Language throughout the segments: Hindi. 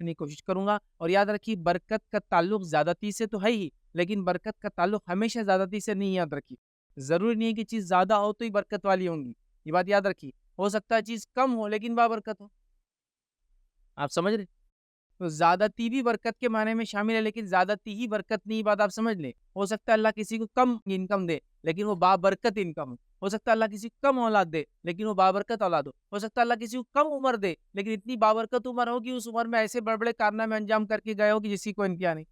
रखने की कोशिश करूँगा। और याद रखिए बरकत का ताल्लुक ज़्यादती से तो है ही, लेकिन बरकत का ताल्लुक हमेशा ज़्यादती से नहीं, याद रखिए। ज़रूरी नहीं है कि चीज़ ज़्यादा हो तो ही बरकत वाली होंगी, ये बात याद रखिए। हो सकता है चीज़ कम हो लेकिन बाबरकत हो, आप समझ रहे? तो ज़्यादती भी बरकत के मायने में शामिल है, लेकिन ज़्यादती ही बरकत नहीं, ये बात आप समझ लें। हो सकता है अल्लाह किसी को कम इनकम दे, लेकिन वो बाबरकत इनकम हो। हो सकता है अल्लाह किसी को कम औलाद दे, लेकिन वो बाबरकत औलाद हो। हो सकता है अल्लाह किसी को कम उम्र दे, लेकिन इतनी बाबरकत उम्र हो कि उस उम्र में ऐसे बड़े-बड़े कारनामे अंजाम करके गए हो कि जिसकी कोई इंतहा नहीं।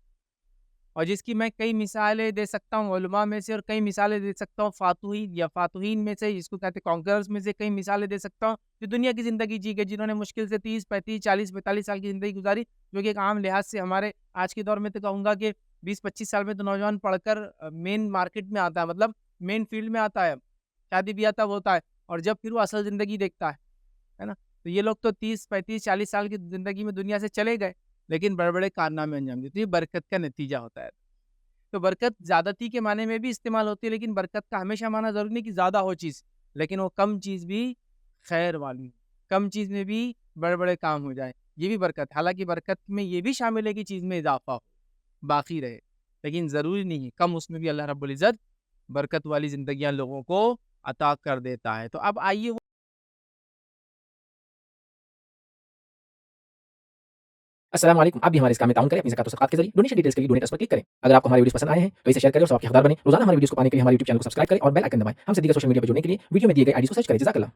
और जिसकी मैं कई मिसालें दे सकता हूँ उलमा में से, और कई मिसालें दे सकता हूँ फातुहीन या फातुहीन में से, जिसको कहते हैं कॉन्करर्स में से, कई मिसालें दे सकता हूँ जो दुनिया की ज़िंदगी जी गए, जिन्होंने मुश्किल से 30, 35, 40, 45 साल की ज़िंदगी गुज़ारी, जो कि एक आम लिहाज से हमारे आज के दौर में तो कहूँगा कि 20-25 साल में तो नौजवान पढ़कर मेन मार्केट में आता है, मतलब मेन फील्ड में आता है, शादी-ब्याह तब होता है और जब फिर वो असल ज़िंदगी देखता है ना? तो ये लोग तो 30, 35, 40 साल की ज़िंदगी में दुनिया से चले गए, लेकिन बड़े-बड़े कारनामे अंजाम दिए, तो ये बरकत का नतीजा होता है। तो बरकत ज़्यादती के मायने में भी इस्तेमाल होती है, लेकिन बरकत का हमेशा माना ज़रूरी नहीं कि ज़्यादा हो चीज़, लेकिन वो कम चीज़ भी खैर वाली हो, कम चीज़ में भी बड़े-बड़े काम हो जाएँ, ये भी बरकत है। हालाँकि बरकत में ये भी शामिल है कि चीज़ में इज़ाफ़ा हो, बाकी रहे, लेकिन ज़रूरी नहीं है, कम उसमें भी अल्लाह रब्बुल इज़्ज़त बरकत वाली ज़िंदगियाँ लोगों को अता कर देता है। तो अब आइए अस्सलाम वालेकुम। आप भी हमारे इस काम में ताउन करें अपनी ज़कात और सदक़ात के ज़रिए। डोनेशन डिटेल्स के लिए डोनेट अस पर क्लिक करें। अगर आपको हमारे वीडियोज़ पसंद आए हैं तो इसे शेयर करें और सबके हकदार बनें। रोज़ाना हमारे वीडियोज़ को पाने के लिए हमारे यूट्यूब चैनल को सब्सक्राइब करें और बेल आइकन दबाएँ। हमसे दीगर सोशल मीडिया पर जुड़ने के लिए वीडियो में दिए गए आईडीज़ को सर्च करें। जज़ाकल्लाह।